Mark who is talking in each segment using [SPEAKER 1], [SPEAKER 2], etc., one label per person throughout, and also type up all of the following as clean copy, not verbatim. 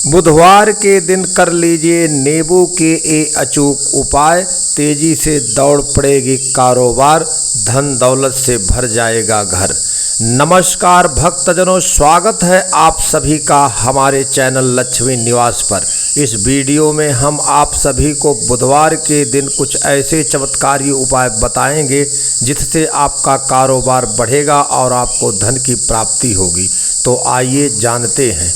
[SPEAKER 1] बुधवार के दिन कर लीजिए नींबू के ये अचूक उपाय। तेजी से दौड़ पड़ेगी कारोबार, धन दौलत से भर जाएगा घर। नमस्कार भक्तजनों, स्वागत है आप सभी का हमारे चैनल लक्ष्मी निवास पर। इस वीडियो में हम आप सभी को बुधवार के दिन कुछ ऐसे चमत्कारी उपाय बताएंगे जिससे आपका कारोबार बढ़ेगा और आपको धन की प्राप्ति होगी। तो आइए जानते हैं।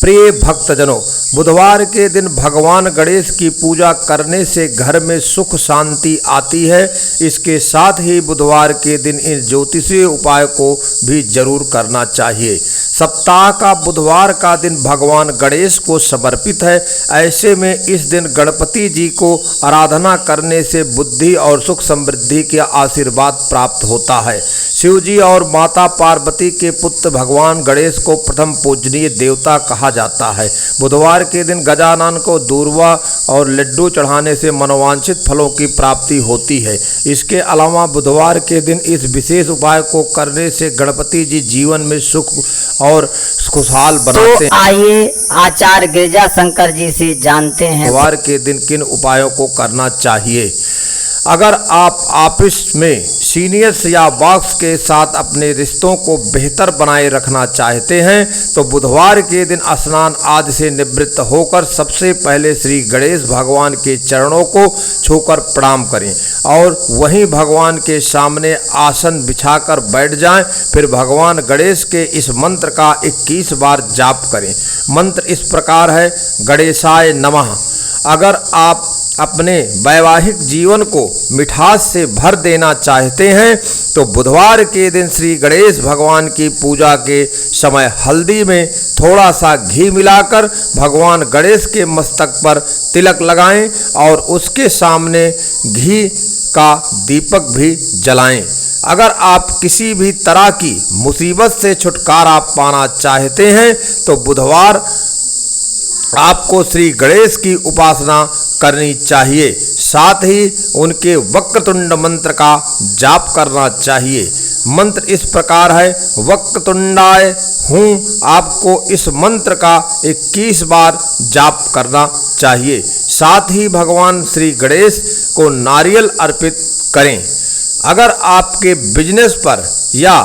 [SPEAKER 1] प्रिय भक्तजनों, बुधवार के दिन भगवान गणेश की पूजा करने से घर में सुख शांति आती है। इसके साथ ही बुधवार के दिन इन ज्योतिषीय उपाय को भी जरूर करना चाहिए। सप्ताह का बुधवार का दिन भगवान गणेश को समर्पित है। ऐसे में इस दिन गणपति जी को आराधना करने से बुद्धि और सुख समृद्धि के आशीर्वाद प्राप्त होता है। शिव जी और माता पार्वती के पुत्र भगवान गणेश को प्रथम पूजनीय देवता कहा जाता है। बुधवार के दिन गजानन को दूर्वा और लड्डू चढ़ाने से मनोवांछित फलों की प्राप्ति होती है। इसके अलावा बुधवार के दिन इस विशेष उपाय को करने से गणपति जी जीवन में सुख और खुशहाल बनाते हैं।
[SPEAKER 2] तो आइए आचार्य गिरजा शंकर जी से जानते हैं
[SPEAKER 1] बुधवार के दिन किन उपायों को करना चाहिए। अगर आप ऑफिस में सीनियर्स या बॉस के साथ अपने रिश्तों को बेहतर बनाए रखना चाहते हैं तो बुधवार के दिन स्नान आदि से निवृत्त होकर सबसे पहले श्री गणेश भगवान के चरणों को छूकर प्रणाम करें और वहीं भगवान के सामने आसन बिछाकर बैठ जाएं। फिर भगवान गणेश के इस मंत्र का 21 बार जाप करें। मंत्र इस प्रकार है, गणेशाय नमः। अगर आप अपने वैवाहिक जीवन को मिठास से भर देना चाहते हैं तो बुधवार के दिन श्री गणेश भगवान की पूजा के समय हल्दी में थोड़ा सा घी मिलाकर भगवान गणेश के मस्तक पर तिलक लगाएं और उसके सामने घी का दीपक भी जलाएं। अगर आप किसी भी तरह की मुसीबत से छुटकारा पाना चाहते हैं तो बुधवार आपको श्री गणेश की उपासना करनी चाहिए। साथ ही उनके वक्रतुंड मंत्र का जाप करना चाहिए। मंत्र इस प्रकार है, वक्रतुंडाय हूँ। आपको इस मंत्र का 21 बार जाप करना चाहिए। साथ ही भगवान श्री गणेश को नारियल अर्पित करें। अगर आपके बिजनेस पर या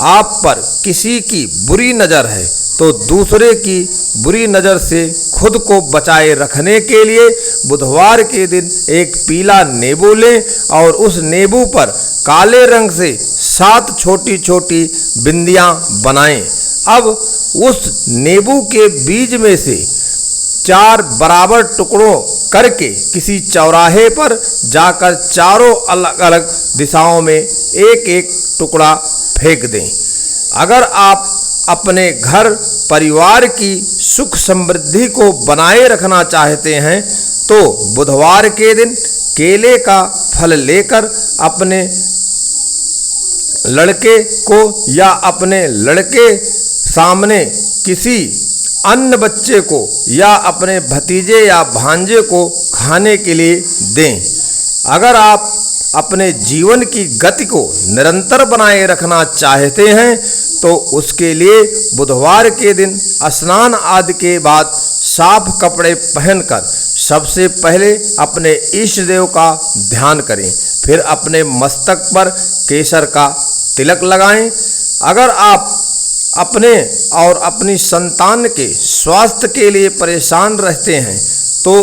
[SPEAKER 1] आप पर किसी की बुरी नज़र है तो दूसरे की बुरी नज़र से खुद को बचाए रखने के लिए बुधवार के दिन एक पीला नींबू लें और उस नींबू पर काले रंग से 7 छोटी छोटी बिंदियां बनाएं। अब उस नींबू के बीज में से 4 बराबर टुकड़ों करके किसी चौराहे पर जाकर चारों अलग अलग दिशाओं में एक एक टुकड़ा फेंक दें। अगर आप अपने घर परिवार की सुख समृद्धि को बनाए रखना चाहते हैं तो बुधवार के दिन केले का फल लेकर अपने लड़के को या अपने लड़के सामने किसी अन्य बच्चे को या अपने भतीजे या भांजे को खाने के लिए दें। अगर आप अपने जीवन की गति को निरंतर बनाए रखना चाहते हैं तो उसके लिए बुधवार के दिन स्नान आदि के बाद साफ कपड़े पहनकर सबसे पहले अपने इष्ट देव का ध्यान करें। फिर अपने मस्तक पर केसर का तिलक लगाएं। अगर आप अपने और अपनी संतान के स्वास्थ्य के लिए परेशान रहते हैं तो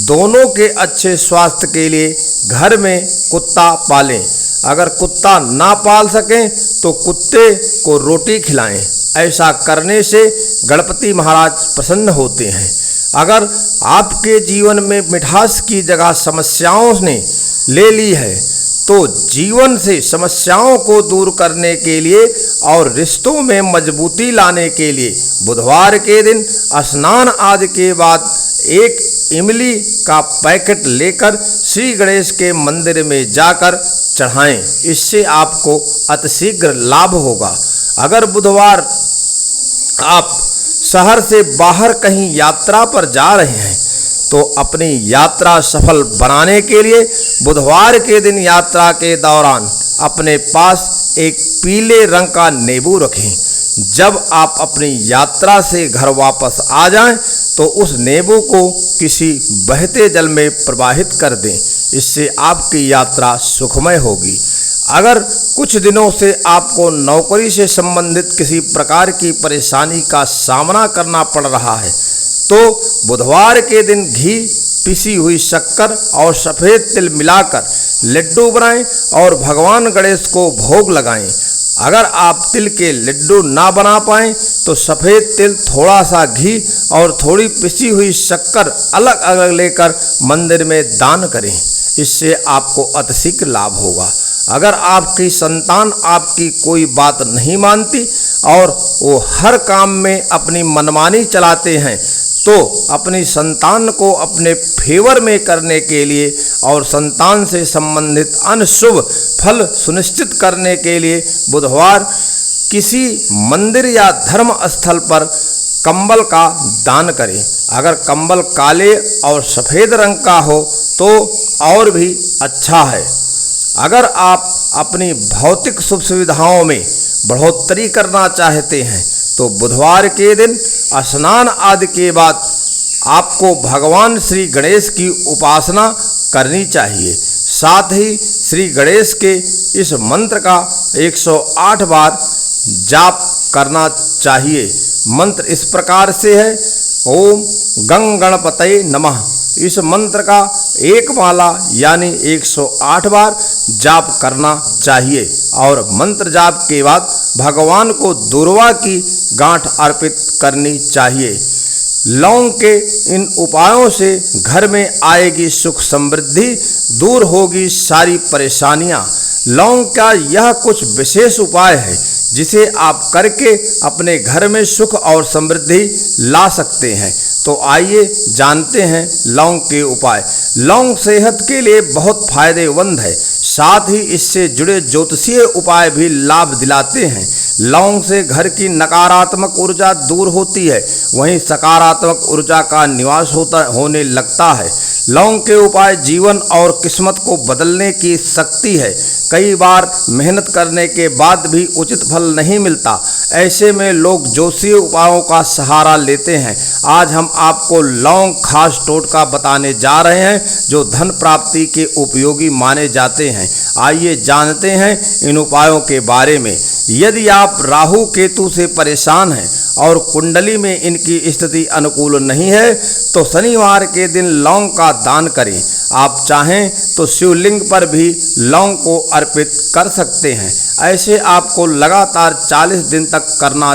[SPEAKER 1] दोनों के अच्छे स्वास्थ्य के लिए घर में कुत्ता पालें। अगर कुत्ता ना पाल सकें तो कुत्ते को रोटी खिलाएं। ऐसा करने से गणपति महाराज प्रसन्न होते हैं। अगर आपके जीवन में मिठास की जगह समस्याओं ने ले ली है तो जीवन से समस्याओं को दूर करने के लिए और रिश्तों में मजबूती लाने के लिए बुधवार के दिन स्नान आदि के बाद एक इमली का पैकेट लेकर श्री गणेश के मंदिर में जाकर चढ़ाएं। इससे आपको अतिशीघ्र लाभ होगा। अगर बुधवार आप शहर से बाहर कहीं यात्रा पर जा रहे हैं तो अपनी यात्रा सफल बनाने के लिए बुधवार के दिन यात्रा के दौरान अपने पास एक पीले रंग का नींबू रखें। जब आप अपनी यात्रा से घर वापस आ जाएं तो उस नींबू को किसी बहते जल में प्रवाहित कर दें। इससे आपकी यात्रा सुखमय होगी। अगर कुछ दिनों से आपको नौकरी से संबंधित किसी प्रकार की परेशानी का सामना करना पड़ रहा है तो बुधवार के दिन घी, पिसी हुई शक्कर और सफ़ेद तिल मिलाकर लड्डू बनाएं और भगवान गणेश को भोग लगाएं। अगर आप तिल के लड्डू ना बना पाएं तो सफ़ेद तिल, थोड़ा सा घी और थोड़ी पिसी हुई शक्कर अलग अलग लेकर मंदिर में दान करें। इससे आपको अतिशीघ्र लाभ होगा। अगर आपकी संतान आपकी कोई बात नहीं मानती और वो हर काम में अपनी मनमानी चलाते हैं तो अपनी संतान को अपने फेवर में करने के लिए और संतान से संबंधित अनशुभ फल सुनिश्चित करने के लिए बुधवार किसी मंदिर या धर्म स्थल पर कंबल का दान करें। अगर कंबल काले और सफ़ेद रंग का हो तो और भी अच्छा है। अगर आप अपनी भौतिक सुख सुविधाओं में बढ़ोतरी करना चाहते हैं तो बुधवार के दिन स्नान आदि के बाद आपको भगवान श्री गणेश की उपासना करनी चाहिए। साथ ही श्री गणेश के इस मंत्र का 108 बार जाप करना चाहिए। मंत्र इस प्रकार से है, ओम गं गणपतये नमः। इस मंत्र का एक माला यानी 108 बार जाप करना चाहिए और मंत्र जाप के बाद भगवान को दूर्वा की गांठ अर्पित करनी चाहिए। लौंग के इन उपायों से घर में आएगी सुख समृद्धि, दूर होगी सारी परेशानियां। लौंग का यह कुछ विशेष उपाय है जिसे आप करके अपने घर में सुख और समृद्धि ला सकते हैं। तो आइए जानते हैं लौंग के उपाय। लौंग सेहत के लिए बहुत फायदेमंद है, साथ ही इससे जुड़े ज्योतिषीय उपाय भी लाभ दिलाते हैं। लौंग से घर की नकारात्मक ऊर्जा दूर होती है, वहीं सकारात्मक ऊर्जा का निवास होने लगता है। लौंग के उपाय जीवन और किस्मत को बदलने की शक्ति है। कई बार मेहनत करने के बाद भी उचित फल नहीं मिलता, ऐसे में लोग ज्योतिषीय उपायों का सहारा लेते हैं। आज हम आपको लौंग खास टोटका बताने जा रहे हैं जो धन प्राप्ति के उपयोगी माने जाते हैं। आइए जानते हैं इन उपायों के बारे में। यदि आप राहु केतु से परेशान हैं और कुंडली में इनकी स्थिति अनुकूल नहीं है तो शनिवार के दिन लौंग का दान करें। आप चाहें तो शिवलिंग पर भी लौंग को अर्पित कर सकते हैं। ऐसे आपको लगातार 40 दिन तक करना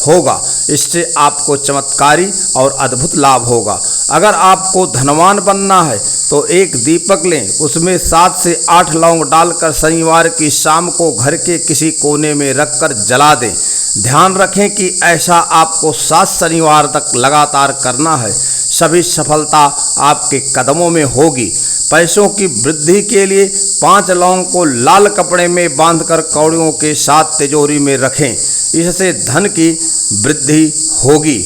[SPEAKER 1] होगा। इससे आपको चमत्कारी और अद्भुत लाभ होगा। अगर आपको धनवान बनना है तो एक दीपक लें, उसमें 7 से 8 लौंग डालकर शनिवार की शाम को घर के किसी कोने में रखकर जला दें। ध्यान रखें कि ऐसा आपको 7 शनिवार तक लगातार करना है। सभी सफलता आपके कदमों में होगी। पैसों की वृद्धि के लिए 5 लौंग को लाल कपड़े में बांधकर कौड़ियों के साथ तिजोरी में रखें, इससे धन की वृद्धि होगी।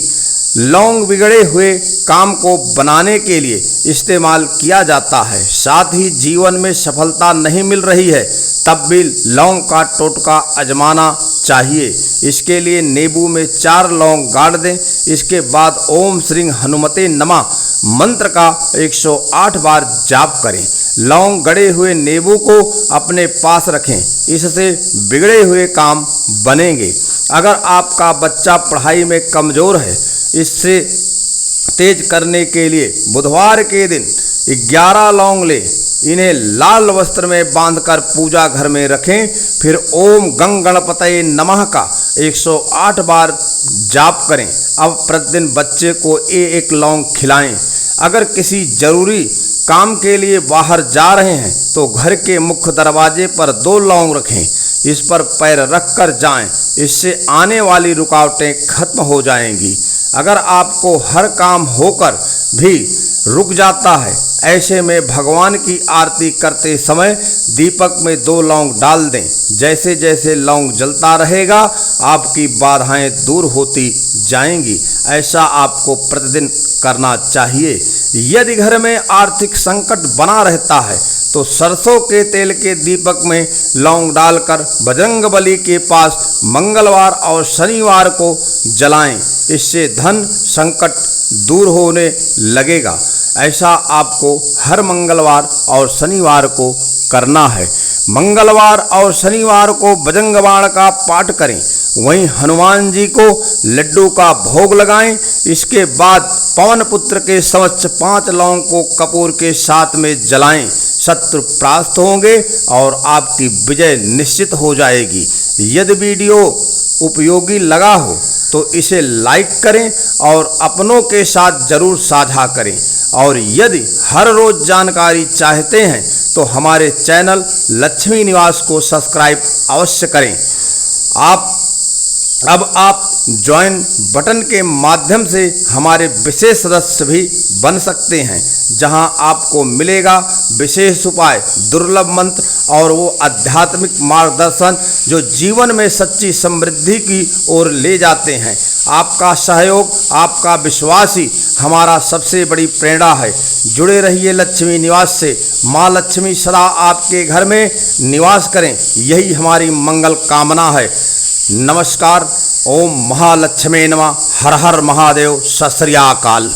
[SPEAKER 1] लौंग बिगड़े हुए काम को बनाने के लिए इस्तेमाल किया जाता है। साथ ही जीवन में सफलता नहीं मिल रही है तब भी लौंग का टोटका आजमाना चाहिए। इसके लिए नींबू में 4 लौंग गाड़ दें। इसके बाद ओम श्री हनुमते नमः मंत्र का 108 बार जाप करें। लौंग गड़े हुए नींबू को अपने पास रखें, इससे बिगड़े हुए काम बनेंगे। अगर आपका बच्चा पढ़ाई में कमज़ोर है, इससे तेज करने के लिए बुधवार के दिन 11 लौंग लें, इन्हें लाल वस्त्र में बांधकर पूजा घर में रखें। फिर ओम गं गणपतये नमः का 108 बार जाप करें। अब प्रतिदिन बच्चे को एक लौंग खिलाएं। अगर किसी जरूरी काम के लिए बाहर जा रहे हैं तो घर के मुख्य दरवाजे पर 2 लौंग रखें, इस पर पैर रखकर जाएं, इससे आने वाली रुकावटें खत्म हो जाएंगी। अगर आपको हर काम होकर भी रुक जाता है, ऐसे में भगवान की आरती करते समय दीपक में 2 लौंग डाल दें। जैसे जैसे लौंग जलता रहेगा आपकी बाधाएं दूर होती जाएंगी। ऐसा आपको प्रतिदिन करना चाहिए। यदि घर में आर्थिक संकट बना रहता है तो सरसों के तेल के दीपक में लौंग डालकर बजरंगबली के पास मंगलवार और शनिवार को जलाएं। इससे धन संकट दूर होने लगेगा। ऐसा आपको हर मंगलवार और शनिवार को करना है। मंगलवार और शनिवार को बजरंग बाण का पाठ करें, वहीं हनुमान जी को लड्डू का भोग लगाएं। इसके बाद पवन पुत्र के समक्ष 5 लौंग को कपूर के साथ में जलाएं। शत्रु परास्त होंगे और आपकी विजय निश्चित हो जाएगी। यदि वीडियो उपयोगी लगा हो तो इसे लाइक करें और अपनों के साथ जरूर साझा करें। और यदि हर रोज जानकारी चाहते हैं तो हमारे चैनल लक्ष्मी निवास को सब्सक्राइब अवश्य करें। अब आप ज्वाइन बटन के माध्यम से हमारे विशेष सदस्य भी बन सकते हैं, जहां आपको मिलेगा विशेष उपाय, दुर्लभ मंत्र और वो आध्यात्मिक मार्गदर्शन जो जीवन में सच्ची समृद्धि की ओर ले जाते हैं। आपका सहयोग, आपका विश्वास ही हमारा सबसे बड़ी प्रेरणा है। जुड़े रहिए लक्ष्मी निवास से। माँ लक्ष्मी सदा आपके घर में निवास करें, यही हमारी मंगल कामना है। नमस्कार। ओम महालक्ष्मी नमः। हर हर महादेव। सत श्री अकाल।